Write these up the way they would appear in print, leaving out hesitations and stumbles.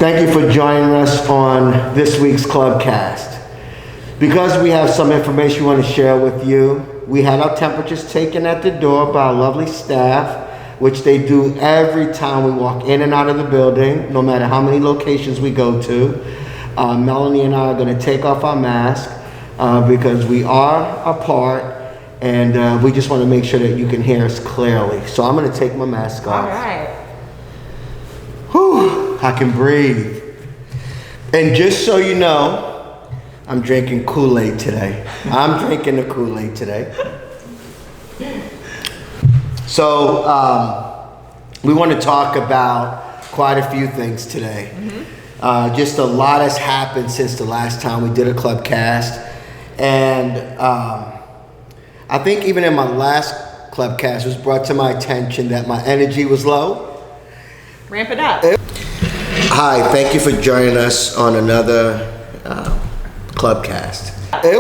Thank you for joining us on this week's Clubcast. Because we have some information we want to share with you, we had our temperatures taken at the door by our lovely staff, which they do every time we walk in and out of the building, no matter how many locations we go to. Melanie and I are going to take off our mask because we are apart, and we just want to make sure that you can hear us clearly. So I'm going to take my mask off. All right. Whew, I can breathe. And just so you know, I'm drinking Kool-Aid today. I'm drinking the Kool-Aid today. So we want to talk about quite a few things today. Just a lot has happened since the last time we did a Clubcast. And I think even in my last Clubcast, it was brought to my attention that my energy was low. Ramp it up. Hi, thank you for joining us on another Clubcast. It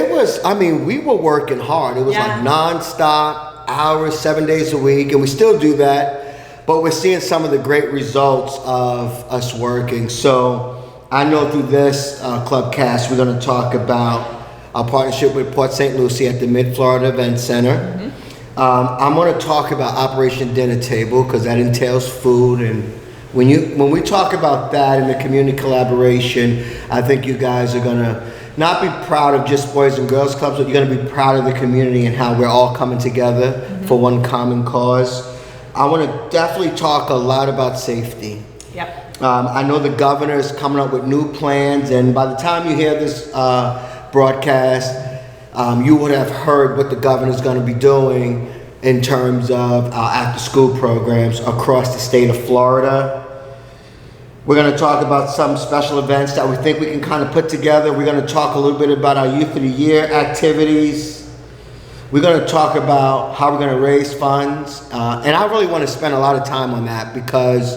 was, I mean, we were working hard. It was like nonstop, hours, 7 days a week, and we still do that, but we're seeing some of the great results of us working. So I know through this Clubcast, we're gonna talk about our partnership with Port St. Lucie at the Mid-Florida Event Center. I'm gonna talk about Operation Dinner Table because that entails food, and when we talk about that in the community collaboration, I think you guys are gonna not be proud of just Boys and Girls Clubs, but you're gonna be proud of the community and how we're all coming together for one common cause. I wanna definitely talk a lot about safety. Yep. I know the governor is coming up with new plans, and by the time you hear this broadcast, you would have heard what the governor's gonna be doing in terms of after-school programs across the state of Florida. We're going to talk about some special events that we think we can kind of put together. We're going to talk a little bit about our Youth of the Year activities. We're going to talk about how we're going to raise funds. And I really want to spend a lot of time on that because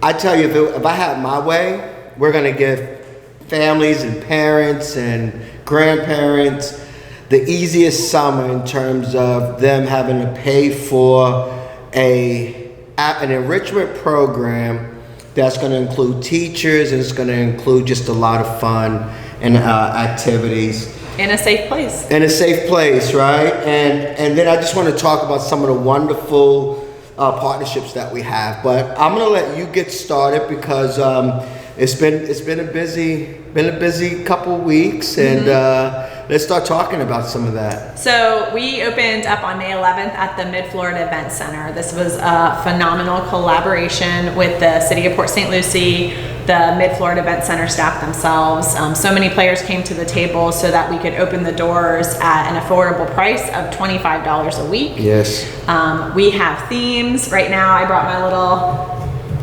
I tell you, if I had my way, we're going to give families and parents and grandparents the easiest summer in terms of them having to pay for an enrichment program that's going to include teachers, and it's going to include just a lot of fun and activities. In a safe place. In a safe place, right? And then I just want to talk about some of the wonderful partnerships that we have. But I'm going to let you get started because it's been a busy couple weeks, and let's start talking about some of that. So we opened up on May 11th at the Mid-Florida Event Center. This was a phenomenal collaboration with the City of Port St. Lucie, the Mid-Florida Event Center staff themselves. So many players came to the table so that we could open the doors at an affordable price of $25 a week. Yes. We have themes. Right now I brought my little,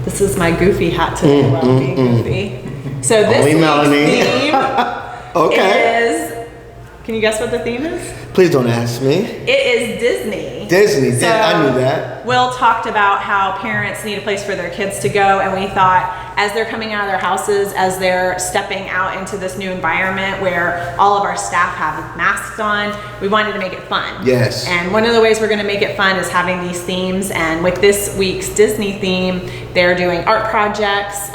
this is my goofy hat today, being goofy. So this week's theme is, can you guess what the theme is? Please don't ask me. It is Disney. Disney, so I knew that. Will talked about how parents need a place for their kids to go, and we thought as they're coming out of their houses, as they're stepping out into this new environment where all of our staff have masks on, we wanted to make it fun. Yes. And one of the ways we're gonna make it fun is having these themes, and with this week's Disney theme, they're doing art projects.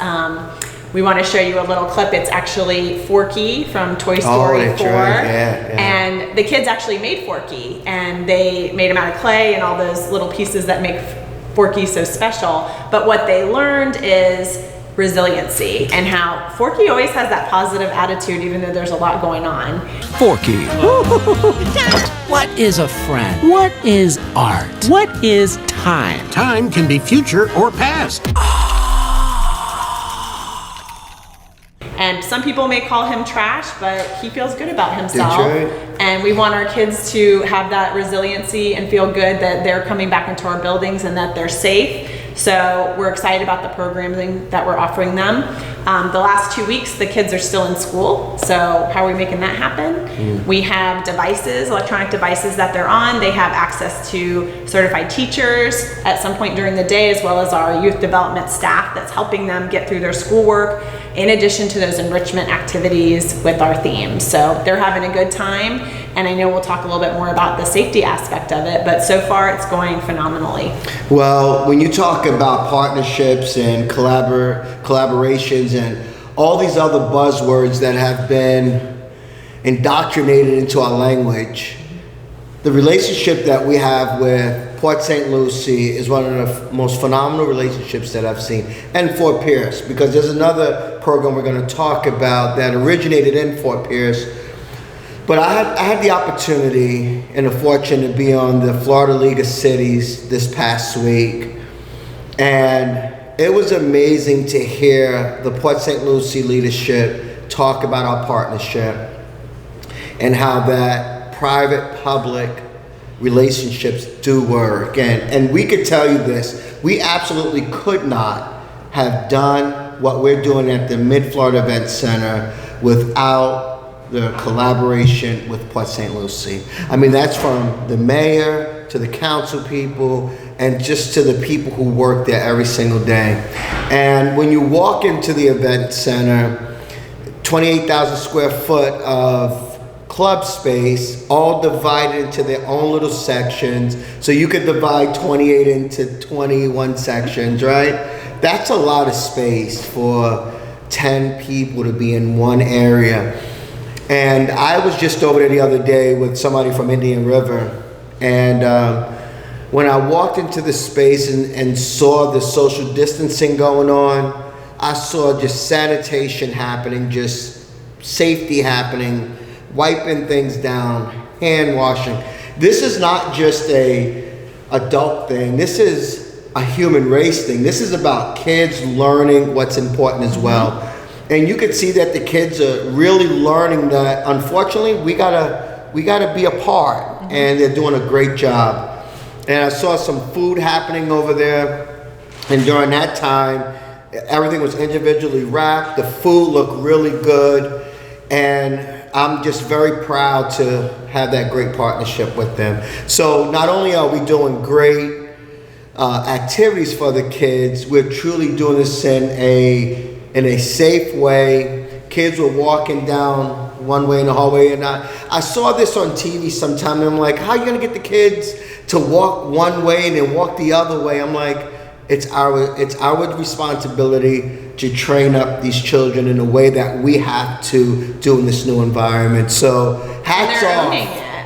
We want to show you a little clip. It's actually Forky from Toy Story 4. Right. Yeah. And the kids actually made Forky, and they made him out of clay and all those little pieces that make Forky so special. But what they learned is resiliency and how Forky always has that positive attitude even though there's a lot going on. Forky. What is a friend? What is art? What is time? Time can be future or past. And some people may call him trash, but he feels good about himself. That's right. And we want our kids to have that resiliency and feel good that they're coming back into our buildings and that they're safe. So we're excited about the programming that we're offering them. The last 2 weeks, the kids are still in school. So how are we making that happen? We have devices, electronic devices that they're on. They have access to certified teachers at some point during the day, as well as our youth development staff that's helping them get through their schoolwork, in addition to those enrichment activities with our themes. So they're having a good time. And I know we'll talk a little bit more about the safety aspect of it, but so far it's going phenomenally. Well, when you talk about partnerships and collaborations and all these other buzzwords that have been indoctrinated into our language, the relationship that we have with Port St. Lucie is one of the most phenomenal relationships that I've seen. And Fort Pierce, because there's another program we're going to talk about that originated in Fort Pierce. But I had the opportunity and the fortune to be on the Florida League of Cities this past week. And it was amazing to hear the Port St. Lucie leadership talk about our partnership and how that private-public relationships do work. And we could tell you this, we absolutely could not have done what we're doing at the Mid-Florida Event Center without the collaboration with Port St. Lucie. I mean, that's from the mayor to the council people and just to the people who work there every single day. And when you walk into the event center, 28,000 square foot of club space, all divided into their own little sections. So you could divide 28 into 21 sections, right? That's a lot of space for 10 people to be in one area. And I was just over there the other day with somebody from Indian River. And when I walked into the space and saw the social distancing going on, I saw just sanitation happening, just safety happening, wiping things down, hand washing. This is not just a adult thing. This is a human race thing. This is about kids learning what's important as well. And you could see that the kids are really learning that, unfortunately, we gotta be a part, and they're doing a great job. And I saw some food happening over there, and during that time, everything was individually wrapped. The food looked really good, and I'm just very proud to have that great partnership with them. So not only are we doing great activities for the kids, we're truly doing this in a safe way. Kids were walking down one way in the hallway, and I saw this on TV sometime, and I'm like, how are you gonna get the kids to walk one way and then walk the other way? I'm like, it's our responsibility to train up these children in a way that we have to do in this new environment. So hats off.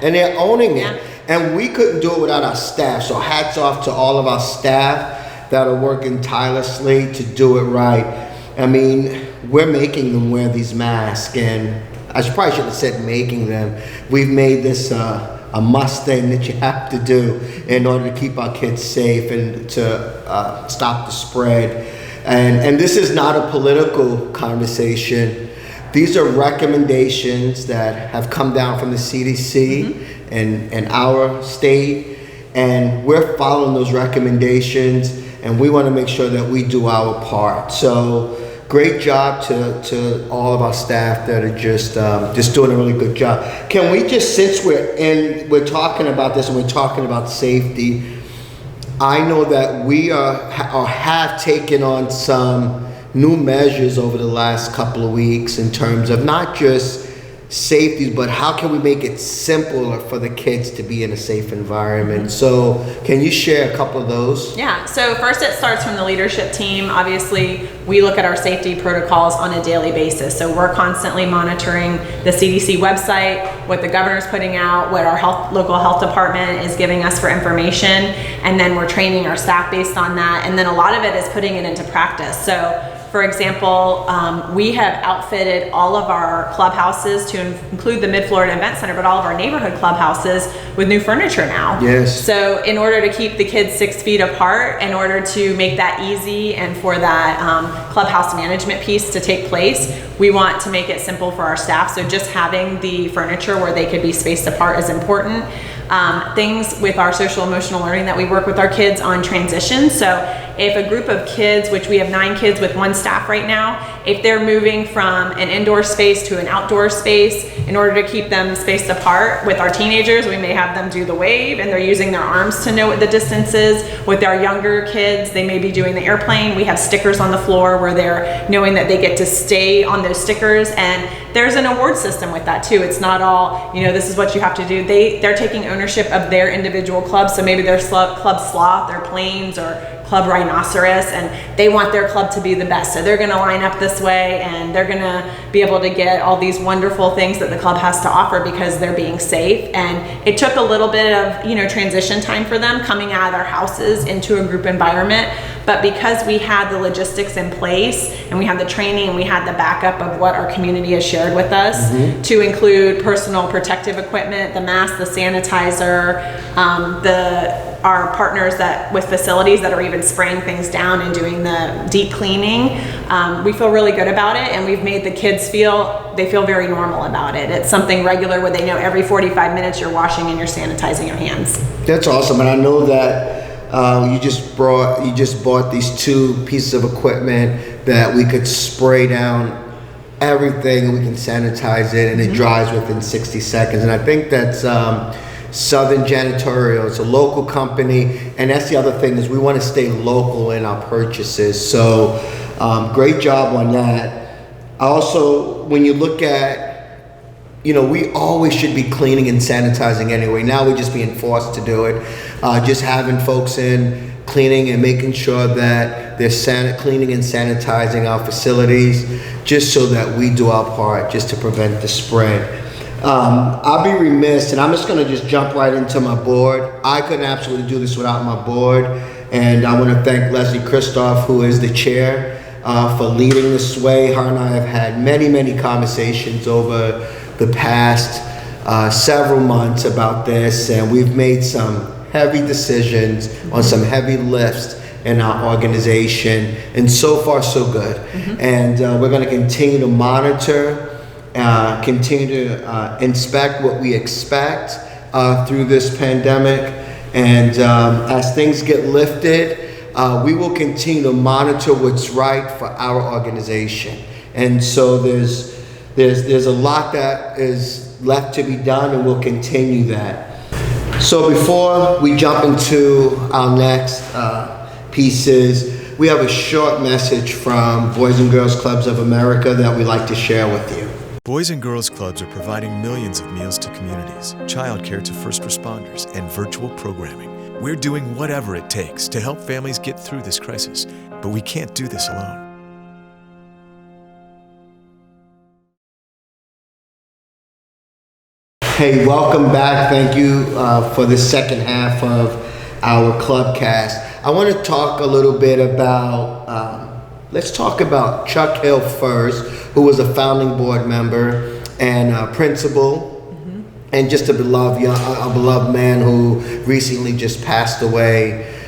And they're owning it. And we couldn't do it without our staff. So hats off to all of our staff that are working tirelessly to do it right. I mean, we're making them wear these masks, and I probably shouldn't have said making them. We've made this a must thing that you have to do in order to keep our kids safe and to stop the spread. And this is not a political conversation. These are recommendations that have come down from the CDC and our state, and we're following those recommendations, and we want to make sure that we do our part. So great job to all of our staff that are just doing a really good job. Can we just, since we're talking about this and we're talking about safety, I know that we have taken on some new measures over the last couple of weeks in terms of not just safety, but how can we make it simpler for the kids to be in a safe environment? So can you share a couple of those? Yeah, so first it starts from the leadership team. Obviously, we look at our safety protocols on a daily basis. So we're constantly monitoring the CDC website, what the governor's putting out, what our local health department is giving us for information, and then we're training our staff based on that. And then a lot of it is putting it into practice. So for example, we have outfitted all of our clubhouses to include the Mid-Florida Event Center, but all of our neighborhood clubhouses with new furniture now. Yes. So in order to keep the kids 6 feet apart, in order to make that easy and for that clubhouse management piece to take place, we want to make it simple for our staff. So just having the furniture where they could be spaced apart is important. Things with our social emotional learning that we work with our kids on transition. So if a group of kids, which we have 9 kids with 1 staff right now, if they're moving from an indoor space to an outdoor space, in order to keep them spaced apart, with our teenagers, we may have them do the wave and they're using their arms to know what the distance is. With our younger kids, they may be doing the airplane. We have stickers on the floor where they're knowing that they get to stay on those stickers, and there's an award system with that too. It's not all, this is what you have to do. They're taking ownership of their individual clubs, so maybe their club sloth or plains or club rhinoceros, and they want their club to be the best, so they're going to line up this way and they're going to be able to get all these wonderful things that the club has to offer because they're being safe. And it took a little bit of transition time for them coming out of their houses into a group environment, but because we had the logistics in place and we had the training and we had the backup of what our community has shared with us, to include personal protective equipment, the mask, the sanitizer, our partners with facilities that are even spraying things down and doing the deep cleaning, we feel really good about it, and we've made the kids feel very normal about it. It's something regular where they know every 45 minutes you're washing and you're sanitizing your hands. That's awesome, and I know that you just bought these 2 pieces of equipment that we could spray down everything and we can sanitize it, and it dries within 60 seconds. And I think that's Southern Janitorial. It's a local company, and that's the other thing, is we want to stay local in our purchases. So great job on that. Also, when you look at, we always should be cleaning and sanitizing anyway. Now we're just being forced to do it. Just having folks in cleaning and making sure that they're cleaning and sanitizing our facilities, just so that we do our part just to prevent the spread. I'll be remiss, and I'm just going to just jump right into my board. I couldn't absolutely do this without my board, and I want to thank Leslie Christoph, who is the chair, for leading this way. Her and I have had many, many conversations over the past several months about this, and we've made some heavy decisions on some heavy lifts in our organization, and so far so good. And we're going to continue to monitor, continue to inspect what we expect through this pandemic, and as things get lifted, we will continue to monitor what's right for our organization. And so there's a lot that is left to be done, and we'll continue that. So before we jump into our next pieces, we have a short message from Boys and Girls Clubs of America that we'd like to share with you. Boys and Girls Clubs are providing millions of meals to communities, childcare to first responders, and virtual programming. We're doing whatever it takes to help families get through this crisis, but we can't do this alone. Hey, welcome back. Thank you for the second half of our Clubcast. I want to talk a little bit about, let's talk about Chuck Hill first, who was a founding board member and principal, and just a beloved man who recently just passed away.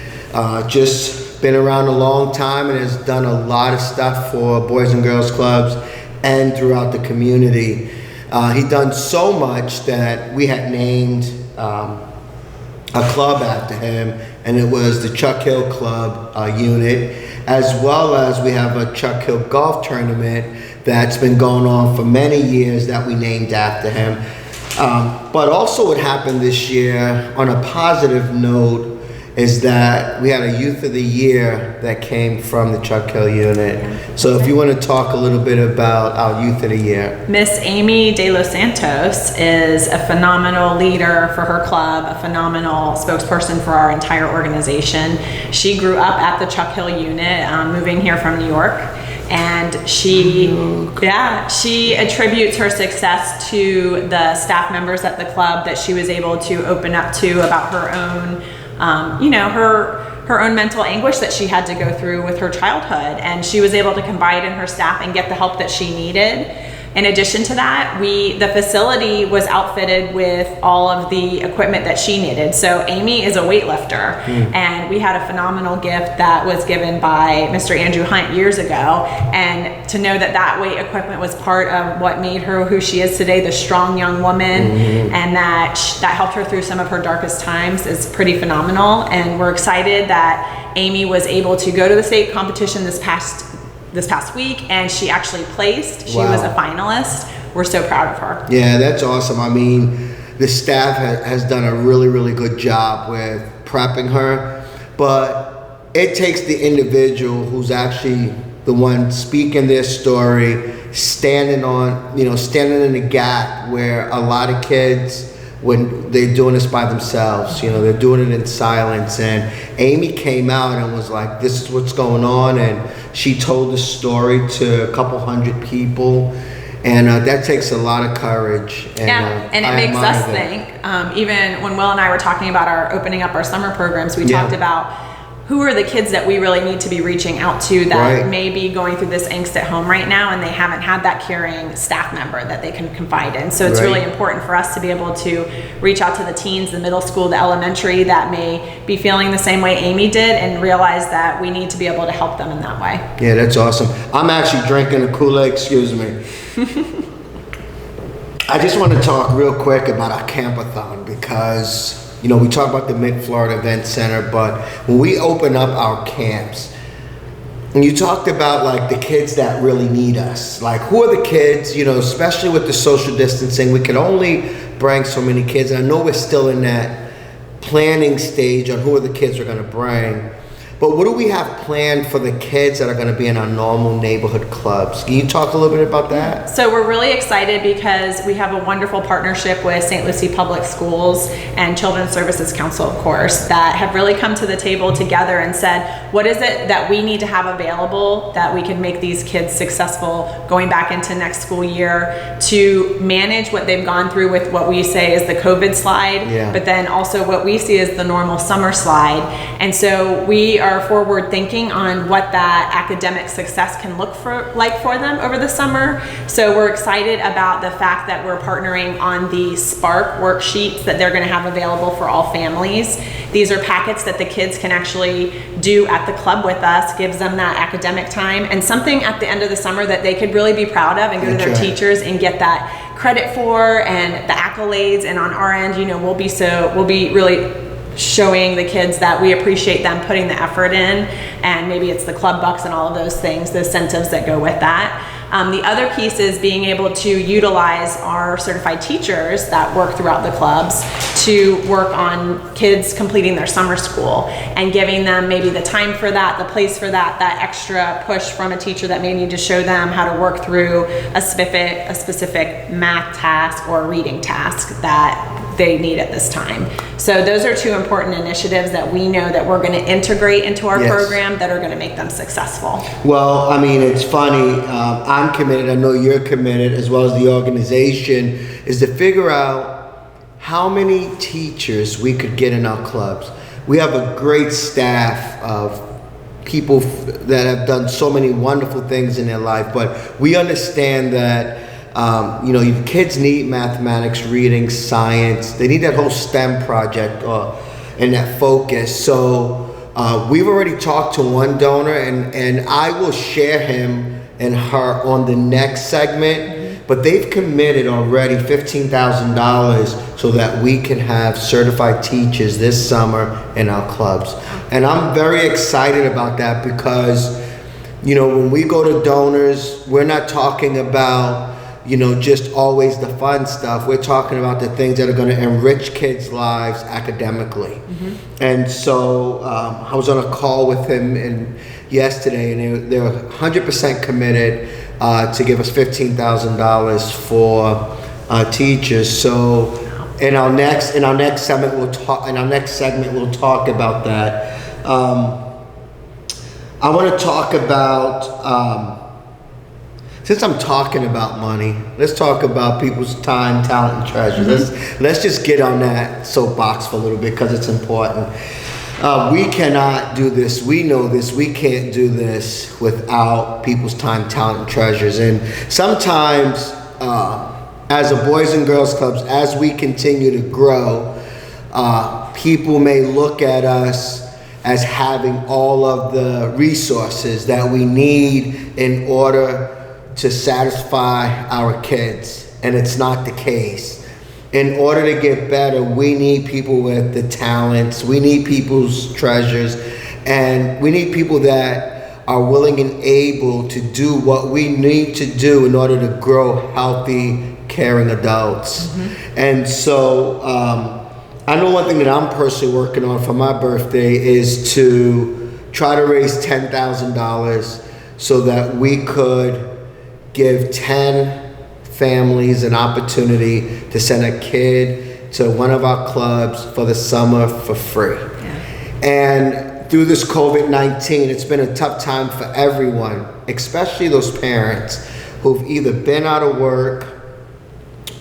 Just been around a long time and has done a lot of stuff for Boys and Girls Clubs and throughout the community. He done so much that we had named a club after him, and it was the Chuck Hill Club unit, as well as we have a Chuck Hill golf tournament that's been going on for many years that we named after him. But also what happened this year, on a positive note, is that we had a Youth of the Year that came from the Chuck Hill unit. So if you want to talk a little bit about our Youth of the Year. Miss Amy De Los Santos is a phenomenal leader for her club, a phenomenal spokesperson for our entire organization. She grew up at the Chuck Hill unit, moving here from New York. And she attributes her success to the staff members at the club that she was able to open up to about her own, her own mental anguish that she had to go through with her childhood. And she was able to confide in her staff and get the help that she needed. In addition to that, the facility was outfitted with all of the equipment that she needed. So Amy is a weightlifter, and we had a phenomenal gift that was given by Mr. Andrew Hunt years ago. And to know that weight equipment was part of what made her who she is today, the strong young woman, and that helped her through some of her darkest times is pretty phenomenal. And we're excited that Amy was able to go to the state competition this past week, and she actually placed. She was a finalist. We're so proud of her. Yeah, that's awesome. I mean, the staff has done a really, really good job with prepping her, but it takes the individual who's actually the one speaking their story, standing in the gap where a lot of kids, when they're doing this by themselves, they're doing it in silence. And Amy came out and was like, this is what's going on. And she told the story to a couple hundred people. And that takes a lot of courage. And it makes us think, even when Will and I were talking about opening up our summer programs, we talked about who are the kids that we really need to be reaching out to that may be going through this angst at home right now, and they haven't had that caring staff member that they can confide in. So it's really important for us to be able to reach out to the teens, the middle school, the elementary that may be feeling the same way Amy did, and realize that we need to be able to help them in that way. Yeah, that's awesome. I'm actually drinking a Kool-Aid, excuse me. I just want to talk real quick about our campathon because we talk about the Mid-Florida Event Center, but when we open up our camps, and you talked about like the kids that really need us, like who are the kids, especially with the social distancing, we can only bring so many kids. And I know we're still in that planning stage on who are the kids we're going to bring. But what do we have planned for the kids that are going to be in our normal neighborhood clubs? Can you talk a little bit about that? So we're really excited because we have a wonderful partnership with St. Lucie Public Schools and Children's Services Council, of course, that have really come to the table together and said, what is it that we need to have available that we can make these kids successful going back into next school year to manage what they've gone through with what we say is the COVID slide, but then also what we see as the normal summer slide. And so we are forward thinking on what that academic success can look like for them over the summer. So we're excited about the fact that we're partnering on the Spark worksheets that they're going to have available for all families. These are packets that the kids can actually do at the club with us, gives them that academic time and something at the end of the summer that they could really be proud of and go to their teachers and get that credit for and the accolades. And on our end, we'll be really showing the kids that we appreciate them putting the effort in, and maybe it's the club bucks and all of those things, the incentives that go with that. The other piece is being able to utilize our certified teachers that work throughout the clubs to work on kids completing their summer school and giving them maybe the time for that, the place for that extra push from a teacher that may need to show them how to work through a specific math task or a reading task that they need at this time. So those are two important initiatives that we know that we're going to integrate into our program that are going to make them successful. Well, I mean, it's funny. I'm committed. I know you're committed, as well as the organization, is to figure out how many teachers we could get in our clubs. We have a great staff of people that have done so many wonderful things in their life, but we understand that kids need mathematics, reading, science. They need that whole STEM project and that focus. So we've already talked to one donor, and I will share him and her on the next segment. But they've committed already $15,000 so that we can have certified teachers this summer in our clubs. And I'm very excited about that because, when we go to donors, we're not talking about just always the fun stuff. We're talking about the things that are going to enrich kids' lives academically. And so I was on a call with him yesterday, and they're 100% committed to give us $15,000 for teachers. So in our next segment, we'll talk about that. I want to talk about. Since I'm talking about money, let's talk about people's time, talent, and treasures. Let's just get on that soapbox for a little bit because it's important. We cannot do this. We know this. We can't do this without people's time, talent, and treasures. And sometimes as a Boys and Girls Clubs, as we continue to grow, people may look at us as having all of the resources that we need in order to satisfy our kids, and it's not the case. In order to get better, we need people with the talents, we need people's treasures, and we need people that are willing and able to do what we need to do in order to grow healthy, caring adults. Mm-hmm. And so I know one thing that I'm personally working on for my birthday is to try to raise $10,000 so that we could give 10 families an opportunity to send a kid to one of our clubs for the summer for free. Yeah. And through this COVID-19, it's been a tough time for everyone, especially those parents who've either been out of work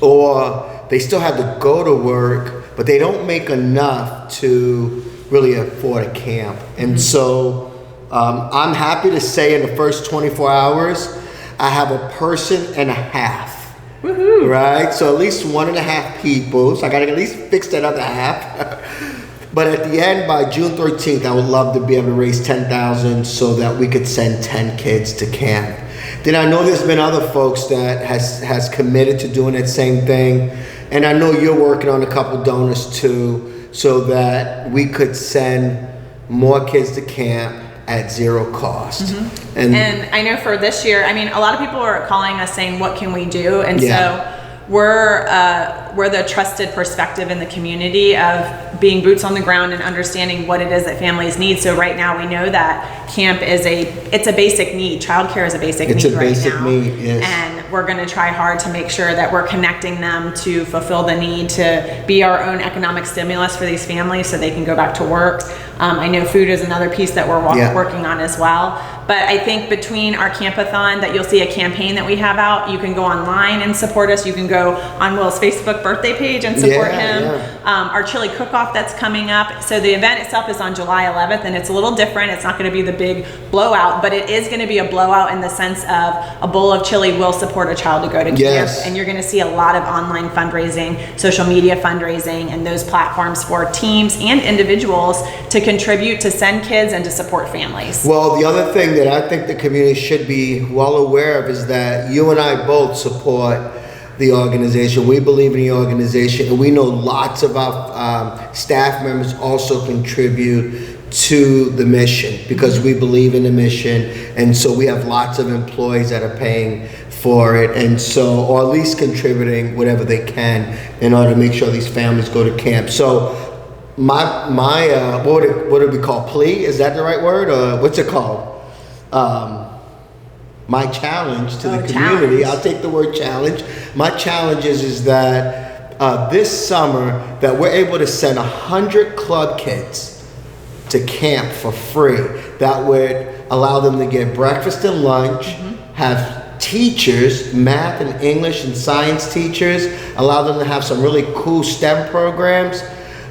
or they still have to go to work, but they don't make enough to really afford a camp. And so I'm happy to say in the first 24 hours, I have a person and a half. Woohoo. Right? So at least 1.5 people. So I got to at least fix that other half. But at the end, by June 13th, I would love to be able to raise $10,000 so that we could send 10 kids to camp. Then I know there's been other folks that has committed to doing that same thing. And I know you're working on a couple donors too, so that we could send more kids to camp at zero cost. Mm-hmm. And I know for this year, I mean, a lot of people are calling us saying, what can we do? And so we're the trusted perspective in the community of being boots on the ground and understanding what it is that families need. So right now we know that camp is it's a basic need. Childcare is a basic need right now. Yes. And we're going to try hard to make sure that we're connecting them to fulfill the need to be our own economic stimulus for these families so they can go back to work. I know food is another piece that we're working on as well. But I think between our campathon, that you'll see a campaign that we have out, you can go online and support us. You can go on Will's Facebook birthday page and support him. Yeah. Our chili cook-off that's coming up. So the event itself is on July 11th, and it's a little different. It's not going to be the big blowout, but it is going to be a blowout in the sense of a bowl of chili will support a child to go to camp. And you're going to see a lot of online fundraising, social media fundraising, and those platforms for teams and individuals to contribute to send kids and to support families. Well, the other thing that I think the community should be well aware of is that you and I both support the organization. We believe in the organization, and we know lots of our staff members also contribute to the mission because we believe in the mission, and so we have lots of employees that are paying for it, and so, or at least contributing whatever they can in order to make sure these families go to camp. So my what would we call plea? Is that the right word, or what's it called? My challenge to the community. I'll take the word challenge. My challenge is that this summer that we're able to send 100 club kids to camp for free. That would allow them to get breakfast and lunch, have teachers, math and English and science teachers, allow them to have some really cool STEM programs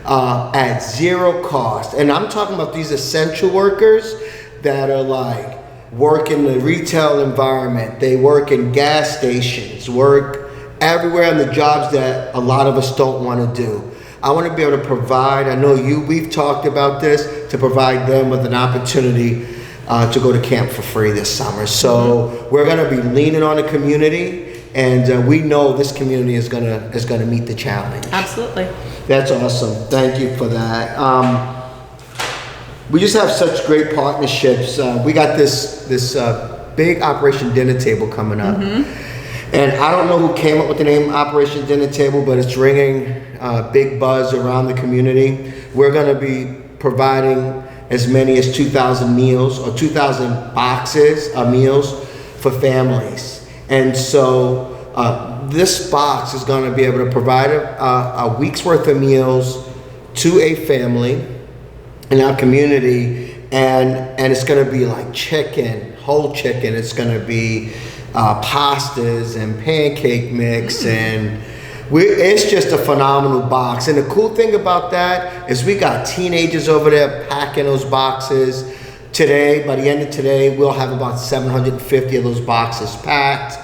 at zero cost. And I'm talking about these essential workers that are like work in the retail environment, they work in gas stations, work everywhere in the jobs that a lot of us don't want to do. I want to be able to provide, I know we've talked about this, to provide them with an opportunity to go to camp for free this summer. So we're going to be leaning on the community, and we know this community is going to meet the challenge. Absolutely. That's awesome. Thank you for that. We just have such great partnerships. We got this big Operation Dinner Table coming up. And I don't know who came up with the name Operation Dinner Table, but it's ringing big buzz around the community. We're going to be providing as many as 2,000 meals or 2,000 boxes of meals for families. And so this box is going to be able to provide a week's worth of meals to a family in our community, and it's going to be like chicken, whole chicken. It's going to be pastas and pancake mix, and it's just a phenomenal box. And the cool thing about that is we got teenagers over there packing those boxes. Today, by the end of today, we'll have about 750 of those boxes packed.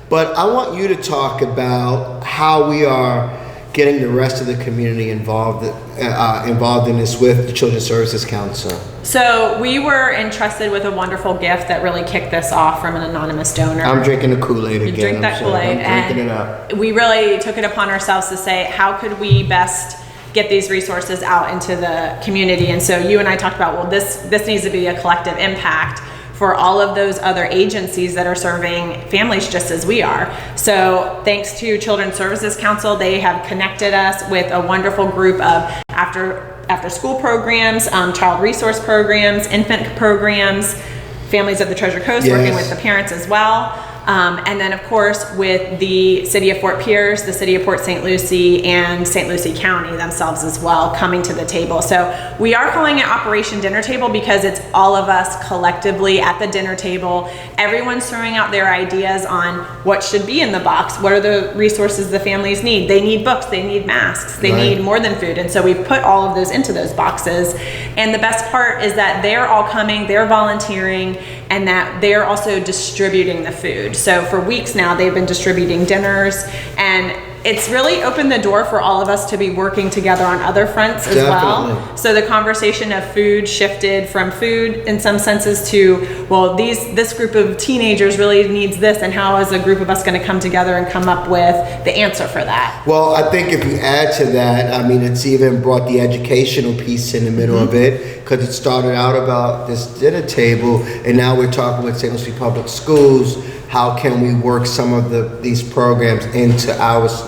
But I want you to talk about how we are getting the rest of the community involved in this with the Children's Services Council. So we were entrusted with a wonderful gift that really kicked this off from an anonymous donor. I'm drinking the Kool-Aid again. You drink that Kool-Aid. I'm drinking it up. We really took it upon ourselves to say, how could we best get these resources out into the community? And so you and I talked about, well, this needs to be a collective impact for all of those other agencies that are serving families just as we are. So thanks to Children's Services Council, they have connected us with a wonderful group of after school programs, child resource programs, infant programs, Families of the Treasure Coast, working with the parents as well. And then of course with the City of Fort Pierce, the City of Port St. Lucie, and St. Lucie County themselves as well coming to the table. So we are calling it Operation Dinner Table because it's all of us collectively at the dinner table. Everyone's throwing out their ideas on what should be in the box. What are the resources the families need? They need books, they need masks, they need more than food. And so we've put all of those into those boxes. And the best part is that they're all coming, they're volunteering, and that they're also distributing the food. So for weeks now, they've been distributing dinners, and it's really opened the door for all of us to be working together on other fronts as well. So the conversation of food shifted from food in some senses to, well, this group of teenagers really needs this, and how is a group of us going to come together and come up with the answer for that? Well, I think if you add to that, I mean, it's even brought the educational piece in the middle of it, because it started out about this dinner table, and now we're talking with St. Lucie Public Schools. How can we work some of these programs into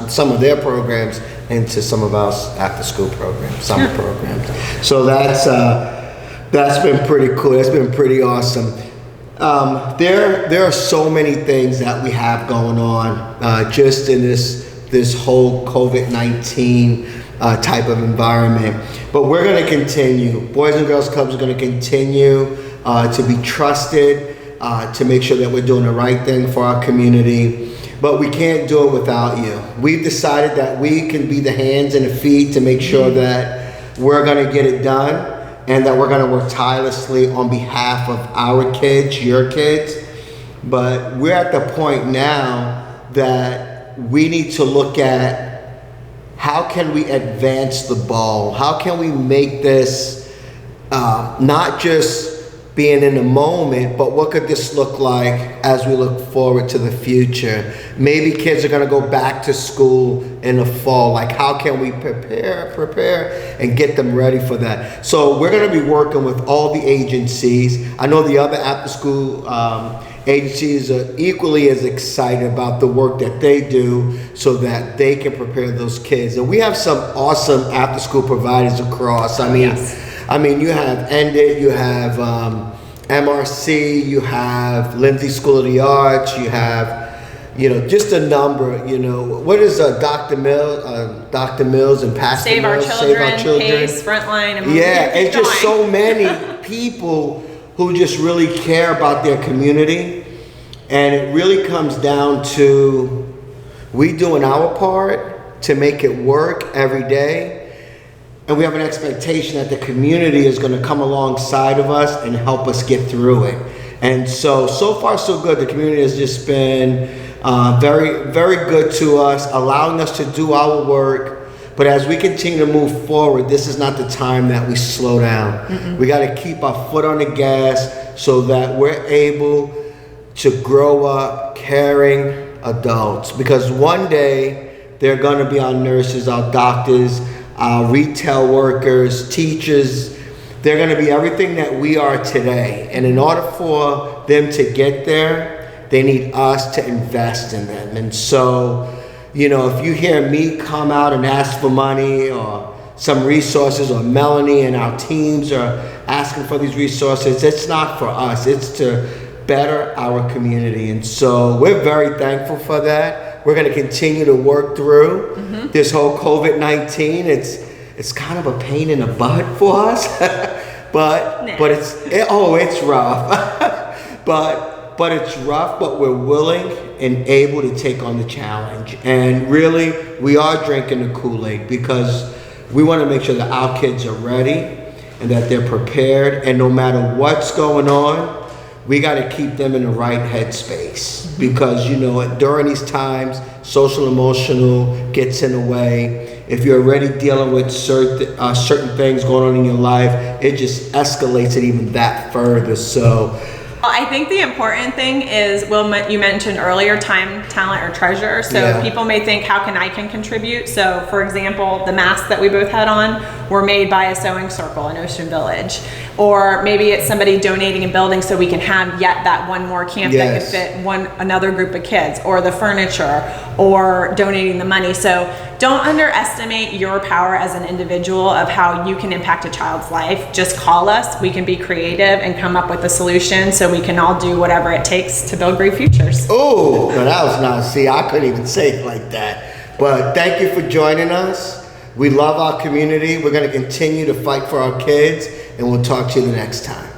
some of their programs into some of our after-school programs, summer programs? So that's been pretty cool. That's been pretty awesome. There are so many things that we have going on just in this whole COVID-19 type of environment. But we're going to continue. Boys and Girls Clubs are going to continue to be trusted. To make sure that we're doing the right thing for our community. But we can't do it without you. We've decided that we can be the hands and the feet to make sure that we're gonna get it done, and that we're gonna work tirelessly on behalf of our kids, your kids. But we're at the point now that we need to look at how can we advance the ball? How can we make this not just being in the moment, but what could this look like as we look forward to the future? Maybe kids are going to go back to school in the fall. Like, how can we prepare and get them ready for that? So we're going to be working with all the agencies. I know the other after-school agencies are equally as excited about the work that they do so that they can prepare those kids. And we have some awesome after-school providers across. I mean, you have Ended, you have MRC, you have Lindsay School of the Arts, you have, just a number, what is Dr. Mills and Pastor Save Mills? Save Our Children, Pace, Frontline. And it's just so many people who just really care about their community. And it really comes down to we doing our part to make it work every day. And we have an expectation that the community is going to come alongside of us and help us get through it. And so far so good. The community has just been very, very good to us, allowing us to do our work. But as we continue to move forward, this is not the time that we slow down. We got to keep our foot on the gas so that we're able to grow up caring adults. Because one day they're going to be our nurses, our doctors, our retail workers, teachers. They're going to be everything that we are today. And in order for them to get there, they need us to invest in them. And so, if you hear me come out and ask for money or some resources, or Melanie and our teams are asking for these resources, it's not for us. It's to better our community. And so we're very thankful for that. We're going to continue to work through this whole COVID-19. It's kind of a pain in the butt for us, but it's rough. but it's rough. But we're willing and able to take on the challenge. And really, we are drinking the Kool-Aid because we want to make sure that our kids are ready and that they're prepared. And no matter what's going on, we got to keep them in the right headspace, because during these times, social emotional gets in the way. If you're already dealing with certain things going on in your life, it just escalates it even that further. So I think the important thing is, Will, you mentioned earlier, time, talent, or treasure. So people may think, how can I contribute? So for example, the masks that we both had on were made by a sewing circle in Ocean Village. Or maybe it's somebody donating a building so we can have yet that one more camp that could fit another group of kids, or the furniture, or donating the money. So don't underestimate your power as an individual of how you can impact a child's life. Just call us. We can be creative and come up with a solution so we can all do whatever it takes to build great futures. Oh, no, that was nice. See, I couldn't even say it like that. But thank you for joining us. We love our community. We're going to continue to fight for our kids, and we'll talk to you the next time.